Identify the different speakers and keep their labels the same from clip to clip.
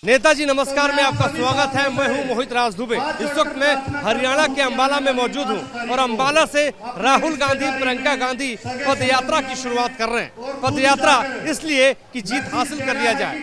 Speaker 1: नेताजी नमस्कार में आपका स्वागत है। मैं हूं मोहित राज दुबे। इस वक्त मैं हरियाणा के अंबाला में मौजूद हूं और अंबाला से राहुल गांधी प्रियंका गांधी पद यात्रा की शुरुआत कर रहे हैं। पद यात्रा इसलिए कि जीत हासिल कर लिया जाए।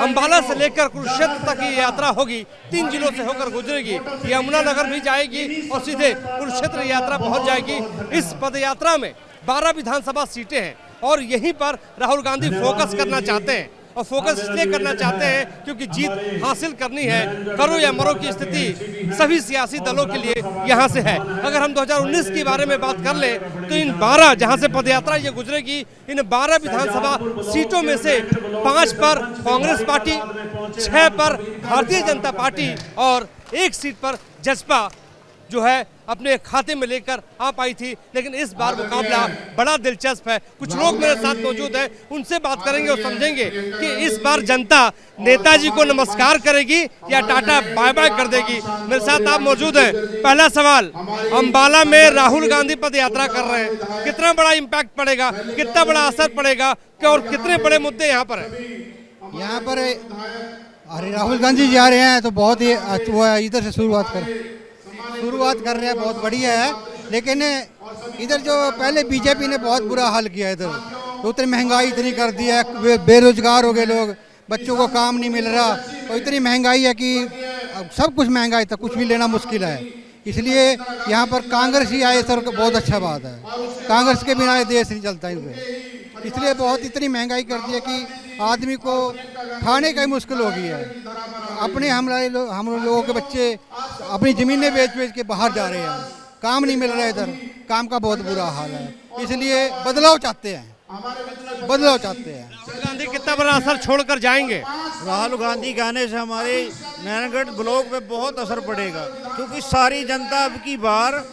Speaker 1: अंबाला से लेकर कुरुक्षेत्र तक ये यात्रा होगी, 3 जिलों से होकर गुजरेगी, यमुनानगर भी जाएगी और सीधे कुरुक्षेत्र यात्रा पहुँच जाएगी। इस पद यात्रा में 12 विधानसभा सीटें हैं और यहीं पर राहुल गांधी फोकस करना चाहते हैं। और फोकस इसलिए करना चाहते हैं क्योंकि जीत हासिल करनी है। करो या मरो की स्थिति सभी सियासी दलों के लिए यहां से है। अगर हम 2019 के बारे में बात कर ले तो इन 12 जहां से पदयात्रा ये गुजरेगी, इन 12 विधानसभा सीटों में से 5 पर कांग्रेस पार्टी, 6 पर भारतीय जनता पार्टी और 1 सीट पर जसपा जो है अपने खाते में लेकर आ पाई थी। लेकिन इस बार मुकाबला बड़ा दिलचस्प है। कुछ लोग मेरे साथ मौजूद हैं, उनसे बात करेंगे और समझेंगे कि इस बार जनता नेताजी को नमस्कार करेगी या टाटा बाय बाय कर देगी। मेरे साथ आप मौजूद हैं। पहला सवाल, अंबाला में राहुल गांधी पद यात्रा कर रहे हैं, कितना बड़ा इम्पैक्ट पड़ेगा, कितना बड़ा असर पड़ेगा और कितने बड़े मुद्दे यहाँ पर है?
Speaker 2: यहाँ पर अरे राहुल गांधी जा रहे हैं तो बहुत ही वो है। इधर से शुरुआत कर रहे हैं, बहुत बढ़िया है। लेकिन इधर जो पहले बीजेपी ने बहुत बुरा हाल किया, इधर तो उतनी महंगाई इतनी कर दी है, बेरोजगार हो गए लोग, बच्चों को काम नहीं मिल रहा और इतनी महंगाई है कि सब कुछ महंगाई था, कुछ भी लेना मुश्किल है। इसलिए यहाँ पर कांग्रेस ही आए सर, बहुत अच्छा बात है। कांग्रेस के बिना देश नहीं चलता है। इसलिए बहुत इतनी महंगाई कर दी है कि आदमी को खाने का ही मुश्किल हो गई है। अपने हम लोगों के बच्चे अपनी ज़मीनें बेच के बाहर जा रहे हैं, काम नहीं मिल रहा है, इधर काम का बहुत बुरा हाल है। इसलिए बदलाव चाहते हैं।
Speaker 1: राहुल गांधी कितना बड़ा असर छोड़कर जाएंगे?
Speaker 3: राहुल गांधी के आने से हमारे नैनगढ़ ब्लॉक पे बहुत असर पड़ेगा, क्योंकि सारी जनता अब की बार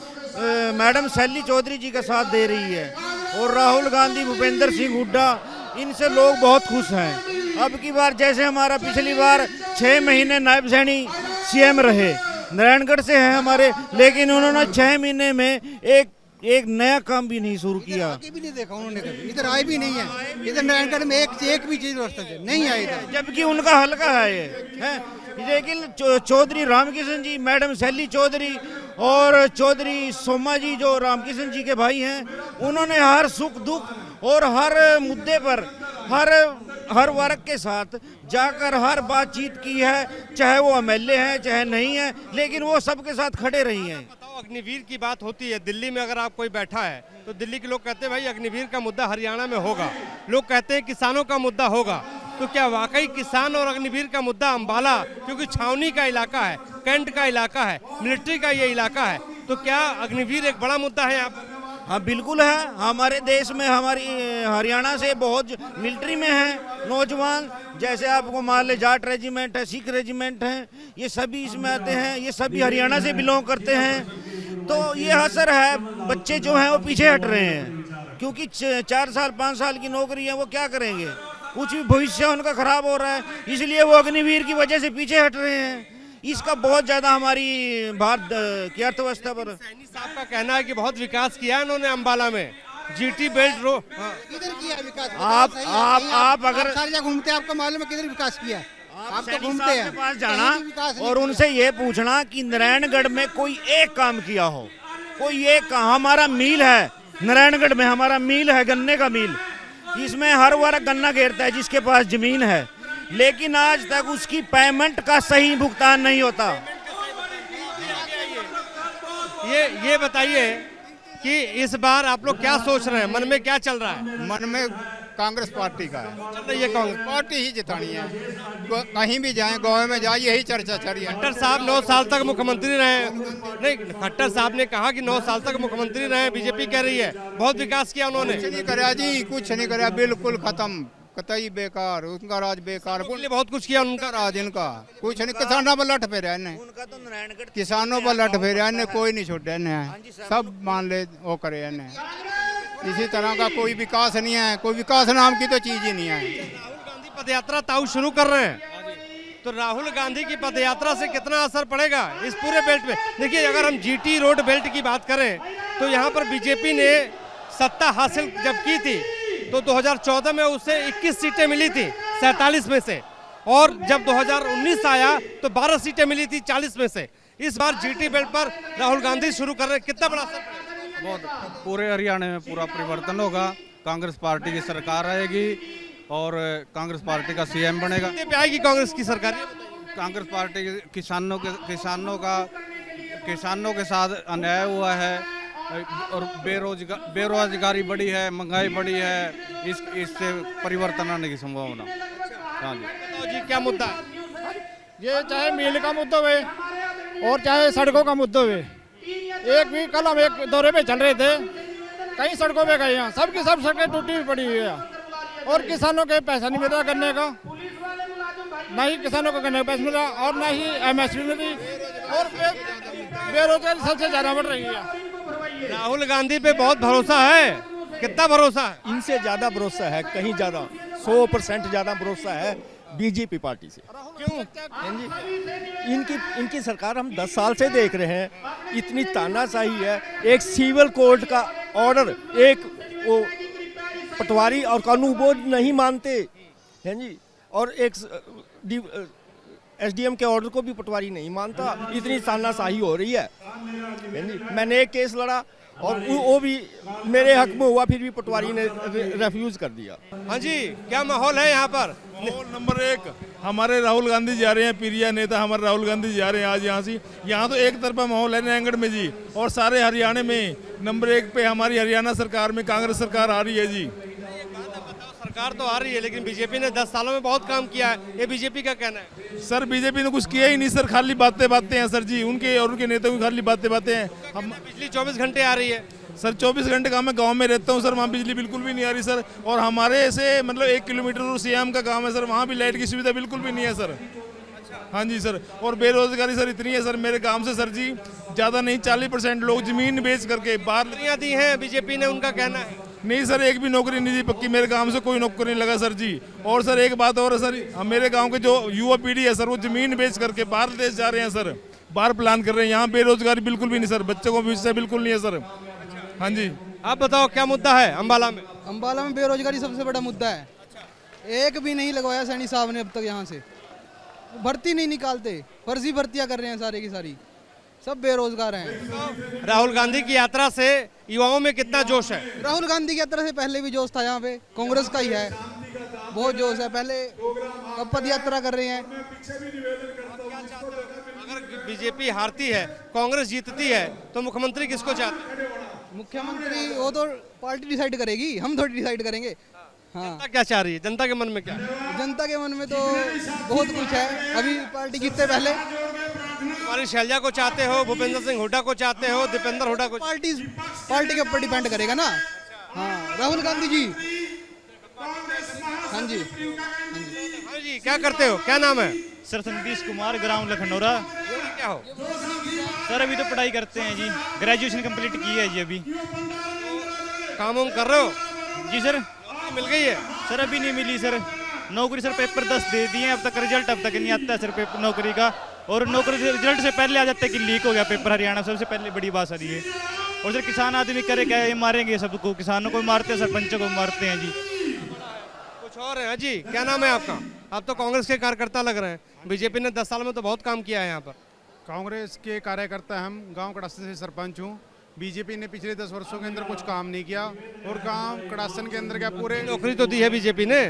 Speaker 3: मैडम शैली चौधरी जी का साथ दे रही है और राहुल गांधी, भूपेंद्र सिंह हुड्डा, इनसे लोग बहुत खुश हैं। अब की बार जैसे हमारा पिछली बार 6 महीने नायब सैनी सीएम रहे, नारायणगढ़ से हैं हमारे, लेकिन उन्होंने 6 महीने में एक नया काम भी नहीं शुरू किया।
Speaker 2: भी नहीं देखा उन्होंने कभी, इधर आए भी नहीं है। इधर नारायणगढ़ में एक भी चीज नहीं आई इधर,
Speaker 3: जबकि उनका हल्का है ये है। लेकिन चौधरी रामकिशन जी, मैडम शैली चौधरी और चौधरी सोमा जी जो रामकिशन जी के भाई हैं, उन्होंने हर सुख दुख और हर मुद्दे पर हर वर्ग के साथ जाकर हर बातचीत की है, चाहे वो एमएलए हैं चाहे नहीं है, लेकिन वो सबके साथ खड़े रही हैं।
Speaker 1: बताओ, अग्निवीर की बात होती है दिल्ली में, अगर आप कोई बैठा है तो दिल्ली के लोग कहते हैं भाई अग्निवीर का मुद्दा हरियाणा में होगा, लोग कहते हैं किसानों का मुद्दा होगा। तो क्या वाकई किसान और अग्निवीर का मुद्दा अंबाला, क्योंकि छावनी का इलाका है, कैंट का इलाका है, मिलिट्री का ये इलाका है, तो क्या अग्निवीर एक बड़ा मुद्दा है यहाँ पर?
Speaker 3: हाँ बिल्कुल है। हमारे देश में, हमारी हरियाणा से बहुत मिलिट्री में हैं नौजवान, जैसे आपको मान ले जाट रेजिमेंट है, सिख रेजिमेंट है, ये सभी इसमें आते हैं, ये सभी हरियाणा से बिलोंग करते हैं। तो ये असर है, बच्चे जो हैं वो पीछे हट रहे हैं, क्योंकि 4 साल 5 साल की नौकरी है, वो क्या करेंगे, कुछ भी भविष्य उनका खराब हो रहा है, इसलिए वो अग्निवीर की वजह से पीछे हट रहे हैं। इसका बहुत ज्यादा हमारी भारत की अर्थव्यवस्था पर।
Speaker 1: सैनी साहब का कहना है कि बहुत विकास किया है उन्होंने अंबाला में, जीटी बेल्ट रो।
Speaker 2: किधर किया विकास?
Speaker 3: आप अगर
Speaker 2: सारी जगह घूमते हैं, आपको मालूम है किधर विकास किया?
Speaker 3: आप तो घूमते हैं, पास जाना और उनसे ये पूछना कि नारायणगढ़ में कोई एक काम किया हो, कोई एक काम। हमारा मिल है नारायणगढ़ में, हमारा मिल है गन्ने का मिल, इसमें हर वर्ग गन्ना घेरता है जिसके पास जमीन है, लेकिन आज तक उसकी पेमेंट का सही भुगतान नहीं होता।
Speaker 1: ये बताइए कि इस बार आप लोग क्या सोच रहे हैं, मन में क्या चल रहा है?
Speaker 4: मन में कांग्रेस पार्टी का
Speaker 1: चल रही है, कांग्रेस
Speaker 4: पार्टी ही जितानी है। कहीं भी जाएं, गाँव में जाए, यही चर्चा चल रही है।
Speaker 1: खट्टर साहब 9 साल तक मुख्यमंत्री रहे, नहीं खट्टर साहब ने कहा कि 9 साल तक मुख्यमंत्री रहे, बीजेपी कह रही है बहुत विकास किया उन्होंने।
Speaker 4: कुछ नहीं कराया जी, कुछ नहीं कराया, बिल्कुल खत्म, कतई बेकार, उनका राज बेकार।
Speaker 1: बहुत कुछ किया उनका
Speaker 4: राज, इनका कुछ नहीं। किसानों पर लट फेरा इन्हें, किसानों पर लट फेरा इन्हें, कोई नहीं छोड़े इन्हें, सब मान ले वो करे इन्हें। इसी तरह का कोई विकास नहीं है, कोई विकास नाम की तो चीज ही नहीं है।
Speaker 1: राहुल गांधी पदयात्रा ताऊ शुरू कर रहे हैं, तो राहुल गांधी की पदयात्रा से कितना असर पड़ेगा इस पूरे बेल्ट में? देखिए, अगर हम जीटी रोड बेल्ट की बात करें तो यहाँ पर बीजेपी ने सत्ता हासिल जब की थी तो 2014 में उसे 21 सीटें मिली थी 47 में से, और जब 2019 आया तो 12 सीटें मिली थी 40 में से। इस बार जीटी बेल्ट पर राहुल गांधी शुरू कर रहे हैं, कितना बड़ा असर पड़ेगा?
Speaker 5: बहुत, पूरे हरियाणा में पूरा परिवर्तन होगा। कांग्रेस पार्टी की सरकार रहेगी और कांग्रेस पार्टी का सीएम बनेगा।
Speaker 1: कितने पे आएगी कांग्रेस की सरकार?
Speaker 5: कांग्रेस पार्टी किसानों के साथ अन्याय हुआ है और बेरोजगारी बढ़ी है, महंगाई बढ़ी है, इससे परिवर्तन आने की संभावना। हाँ जी।
Speaker 1: तो जी क्या मुद्दा है?
Speaker 6: ये चाहे मिल का मुद्दा हो और चाहे सड़कों का मुद्दा हो। एक भी कल हम एक दौरे पे चल रहे थे, कई सड़कों पे गए हैं, सबकी सब सड़कें टूटी हुई पड़ी हुई है और किसानों के पैसा नहीं मिल रहा गन्ने का, ना ही किसानों को गन्ने का पैसा मिल रहा और ना ही एमएसपी मिल रही और बेरोजगारी सबसे ज्यादा बढ़ रही है।
Speaker 1: राहुल गांधी पे बहुत भरोसा है, कितना भरोसा है?
Speaker 7: इनसे ज्यादा भरोसा है, कहीं ज्यादा 100% ज्यादा भरोसा है बीजेपी पार्टी से।
Speaker 1: क्यों?
Speaker 7: इनकी सरकार हम 10 साल से देख रहे हैं, इतनी तानाशाही है। एक सिविल कोर्ट का ऑर्डर, एक वो पटवारी और कानून बोर्ड नहीं मानते हैं जी, और एक एसडीएम के ऑर्डर को भी पटवारी नहीं मानता। इतनी तानाशाही हो रही है जी। मैंने एक केस लड़ा और वो भी मेरे हक में हुआ, फिर भी पटवारी ने रेफ्यूज कर दिया।
Speaker 1: हाँ जी, क्या माहौल है यहाँ पर?
Speaker 8: माहौल नंबर 1 हमारे राहुल गांधी जा रहे हैं, प्रिय नेता हमारे राहुल गांधी जा रहे हैं आज यहाँ से। यहाँ तो एक तरफा माहौल है नयनगढ़ में जी, और सारे हरियाणा में नंबर 1 पे हमारी हरियाणा सरकार में कांग्रेस सरकार आ रही है जी।
Speaker 1: सरकार तो आ रही है लेकिन बीजेपी ने 10 सालों में बहुत काम किया है, ये बीजेपी का कहना है।
Speaker 8: सर बीजेपी ने कुछ किया ही नहीं सर, खाली बातें हैं सर जी, उनके और उनके नेताओं की खाली बातें हैं। हम
Speaker 1: बिजली 24 घंटे आ रही है
Speaker 8: सर, 24 घंटे का मैं गांव में रहता हूं सर, वहाँ बिजली बिल्कुल भी नहीं आ रही सर। और हमारे ऐसे मतलब 1 किलोमीटर दूर सीएम का गांव है सर, वहाँ भी लाइट की सुविधा बिल्कुल भी नहीं है सर। हाँ जी सर, और बेरोजगारी सर इतनी है सर मेरे गांव से सर जी, ज़्यादा नहीं 40% लोग जमीन बेच करके बाहर
Speaker 1: दी हैं बीजेपी ने, उनका कहना है।
Speaker 8: नहीं सर, एक भी नौकरी नहीं दी पक्की, मेरे गांव से कोई नौकरी नहीं लगा सर जी। और सर एक बात और है सर, मेरे गांव के जो युवा पीढ़ी है सर, वो जमीन बेच करके बाहर देश जा रहे हैं सर, बाहर प्लान कर रहे हैं। यहाँ बेरोजगारी बिल्कुल भी नहीं सर, बच्चों को भविष्य बिल्कुल नहीं है सर। हाँ जी,
Speaker 1: आप बताओ क्या मुद्दा है अम्बाला में?
Speaker 2: अम्बाला में बेरोजगारी सबसे बड़ा मुद्दा है। एक भी नहीं लगवाया सैनी साहब ने अब तक यहाँ से, भर्ती नहीं निकालते, फर्जी भर्तियाँ कर रहे हैं सारे की सारी, सब बेरोजगार हैं।
Speaker 1: राहुल गांधी की यात्रा से युवाओं में कितना जोश है?
Speaker 2: राहुल गांधी की यात्रा से पहले भी जोश था यहाँ पे, कांग्रेस का ही है, बहुत जोश है। पहले अब पद यात्रा कर रहे हैं।
Speaker 1: अगर बीजेपी हारती है, कांग्रेस जीतती है, तो मुख्यमंत्री किसको चाहते हैं?
Speaker 2: मुख्यमंत्री वो तो पार्टी डिसाइड करेगी, हम थोड़ी डिसाइड करेंगे। हाँ,
Speaker 1: जनता क्या चाह रही है? जनता के मन में क्या है?
Speaker 2: जनता के मन में तो बहुत कुछ है। अभी पार्टी जीतते पहले
Speaker 1: हमारी शैलजा को चाहते हो, भूपेंद्र सिंह हुड्डा को चाहते हो, दीपेंद्र हुड्डा को?
Speaker 2: पार्टी के ऊपर डिपेंड करेगा ना। हाँ, राहुल गांधी जी। हाँ जी,
Speaker 1: हाँ जी, क्या करते हो, क्या नाम है?
Speaker 9: सर संतीश कुमार, ग्राम लखनौरा।
Speaker 1: क्या हो?
Speaker 9: सर अभी तो पढ़ाई करते हैं जी, ग्रेजुएशन कंप्लीट की है जी अभी।
Speaker 1: काम वाम कर रहे हो?
Speaker 9: जी सर।
Speaker 1: मिल गई है?
Speaker 9: सर अभी नहीं मिली सर नौकरी, सर पेपर 10 दे दिए हैं, अब तक रिजल्ट अब तक नहीं आता है सर पेपर नौकरी का, और नौकरी रिजल्ट से पहले आ जाता है कि लीक हो गया पेपर हरियाणा, सबसे पहले बड़ी बात सर ये। और सर किसान आदमी करे क्या, ये मारेंगे सबको, किसानों को मारते हैं, सरपंचों को मारते हैं जी।
Speaker 1: कुछ और है जी, क्या नाम है आपका? आप तो कांग्रेस के कार्यकर्ता लग रहे हैं, बीजेपी ने 10 साल में तो बहुत काम किया है यहाँ पर।
Speaker 10: कांग्रेस के कार्यकर्ता, हम गांव कड़ासन से सरपंच हूँ। बीजेपी ने पिछले 10 वर्षों के अंदर कुछ काम नहीं किया, और गांव कड़ासन के अंदर क्या पूरे
Speaker 1: नौकरी तो दी है बीजेपी ने।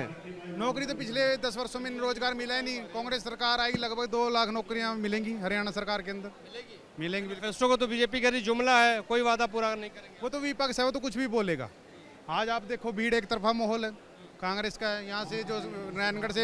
Speaker 10: नौकरी तो पिछले 10 वर्षों में रोजगार मिला ही नहीं। कांग्रेस सरकार आएगी, लगभग 2 लाख नौकरियां मिलेंगी हरियाणा सरकार के अंदर, मिलेंगी।
Speaker 1: मैनिफेस्टो को तो बीजेपी का जुमला है, कोई वादा पूरा नहीं करेंगे।
Speaker 10: वो तो विपक्ष है, वो तो कुछ भी बोलेगा। आज आप देखो भीड़ एक तरफा माहौल है कांग्रेस का है। यहाँ से जो नारायणगढ़ से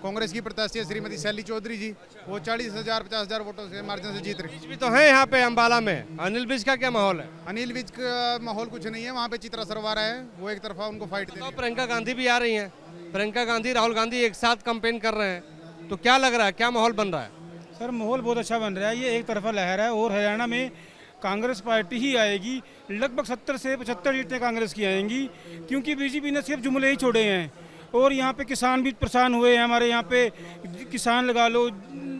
Speaker 10: कांग्रेस की प्रत्याशी है श्रीमती शैली चौधरी जी, वो 40,000-50,000 वोटों से मार्जिन से जीत रही।
Speaker 1: भी तो है यहाँ पे अम्बाला में। अनिल विज का क्या माहौल है?
Speaker 10: अनिल विज का माहौल कुछ नहीं है वहाँ पे, चित्रा सरवारा है, वो एक तरफा उनको फाइट दे रही है।
Speaker 1: प्रियंका गांधी भी आ रही हैं, प्रियंका गांधी राहुल गांधी एक साथ कैंपेन कर रहे हैं, तो क्या लग रहा है, क्या माहौल बन रहा है?
Speaker 6: सर माहौल बहुत अच्छा बन रहा है, ये एक तरफा लहर है और हरियाणा में कांग्रेस पार्टी ही आएगी। लगभग 70 से 75 सीटें कांग्रेस की आएंगी, क्योंकि बीजेपी ने सिर्फ जुमले ही छोड़े हैं। और यहाँ पे किसान भी परेशान हुए हैं, हमारे यहाँ पे किसान लगा लो,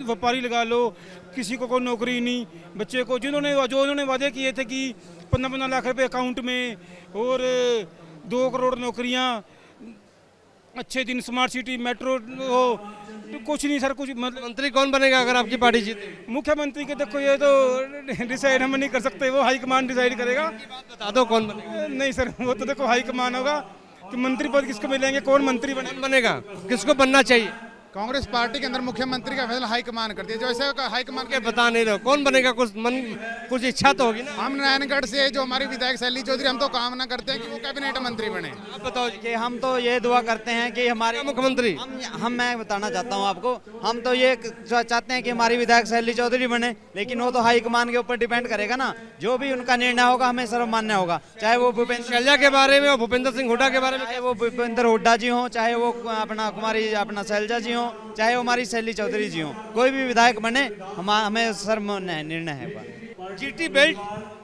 Speaker 6: व्यापारी लगा लो, किसी को कोई नौकरी नहीं। बच्चे को जो उन्होंने वादे किए थे कि 15-15 लाख रुपए अकाउंट में और 2 करोड़ नौकरियाँ, अच्छे दिन, स्मार्ट सिटी, मेट्रो, कुछ नहीं सर, कुछ मतलब।
Speaker 1: मंत्री कौन बनेगा अगर आपकी पार्टी जीते?
Speaker 6: मुख्यमंत्री के देखो ये तो डिसाइड हम नहीं कर सकते, वो हाईकमान डिसाइड करेगा।
Speaker 1: बता दो कौन बनेगा।
Speaker 6: नहीं सर, वो तो देखो हाईकमान होगा कि मंत्री पद किसको मिलेंगे, कौन मंत्री
Speaker 1: बनेगा, किसको बनना चाहिए।
Speaker 10: कांग्रेस पार्टी के अंदर मुख्यमंत्री का फैसला हाईकमान करती है, जो ऐसे हाईकमान
Speaker 1: के बता नहीं रहे कौन बनेगा, कुछ इच्छा तो होगी ना।
Speaker 10: हम नारायणगढ़ से जो हमारी विधायक शैली चौधरी, हम तो कामना करते हैं कि वो कैबिनेट मंत्री बने।
Speaker 1: आप बताओ
Speaker 11: कि हम तो ये दुआ करते हैं कि हमारे
Speaker 1: मुख्यमंत्री,
Speaker 11: मैं बताना चाहता हूँ आपको, हम तो ये चाहते हैं कि हमारी विधायक शैली चौधरी बने, लेकिन वो तो हाईकमान के ऊपर डिपेंड करेगा ना, जो भी उनका निर्णय होगा हमें सर्वमान्य होगा, चाहे वो भूपेंद्र
Speaker 1: शैलजा के बारे में और भूपेंद्र सिंह हुड्डा के बारे में,
Speaker 11: चाहे वो भूपेंद्र हुड्डा जी हों, चाहे वो अपना शैलजा जी हों, चाहे वो हमारी शैली चौधरी जी हों, कोई भी विधायक बने हमें सर्वमान्य निर्णय है।
Speaker 1: जीटी बेल्ट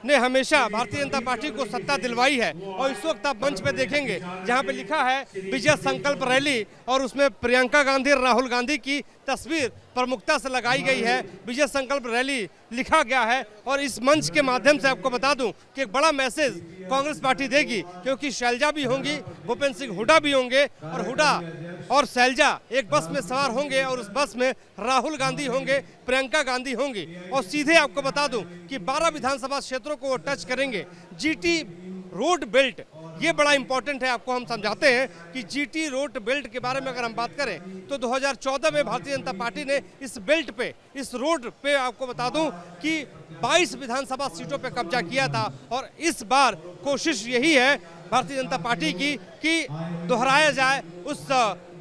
Speaker 1: ने हमेशा भारतीय जनता पार्टी को सत्ता दिलवाई है और इस वक्त आप मंच पे देखेंगे जहां पे लिखा है विजय संकल्प रैली और उसमें प्रियंका गांधी और राहुल गांधी की तस्वीर प्रमुखता से लगाई गई है। विजय संकल्प रैली लिखा गया है और इस मंच के माध्यम से आपको बता दूं कि एक बड़ा मैसेज कांग्रेस पार्टी देगी, क्योंकि शैलजा भी होंगी, भूपेंद्र सिंह हुड्डा भी होंगे और हुड्डा और शैलजा एक बस में सवार होंगे और उस बस में राहुल गांधी होंगे, प्रियंका गांधी होंगी और सीधे आपको बता दूं कि 12 विधानसभा क्षेत्रों को वो टच करेंगे। जीटी रोड बेल्ट ये बड़ा इंपॉर्टेंट है, आपको हम समझाते हैं कि जीटी रोड बेल्ट के बारे में अगर हम बात करें तो 2014 में भारतीय जनता पार्टी ने इस बेल्ट पे, इस रोड पे आपको बता दूं कि 22 विधानसभा सीटों पे कब्जा किया था और इस बार कोशिश यही है भारतीय जनता पार्टी की कि दोहराया जाए उस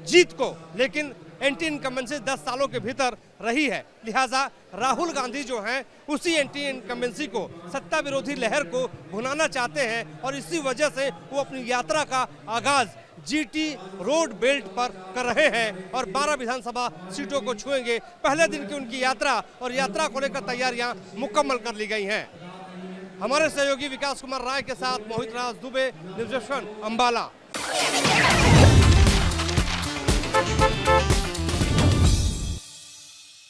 Speaker 1: जीत को, लेकिन एंटी इनकम्बेंसी 10 सालों के भीतर रही है, लिहाजा राहुल गांधी जो हैं उसी एंटी इनकम्बेंसी को, सत्ता विरोधी लहर को भुनाना चाहते हैं और इसी वजह से वो अपनी यात्रा का आगाज जीटी रोड बेल्ट पर कर रहे हैं और 12 विधानसभा सीटों को छुएंगे। पहले दिन की उनकी यात्रा और यात्रा को लेकर तैयारियां मुकम्मल कर ली गई हैं। हमारे सहयोगी विकास कुमार राय के साथ मोहित राज दुबे, न्यूज़ 8 अंबाला।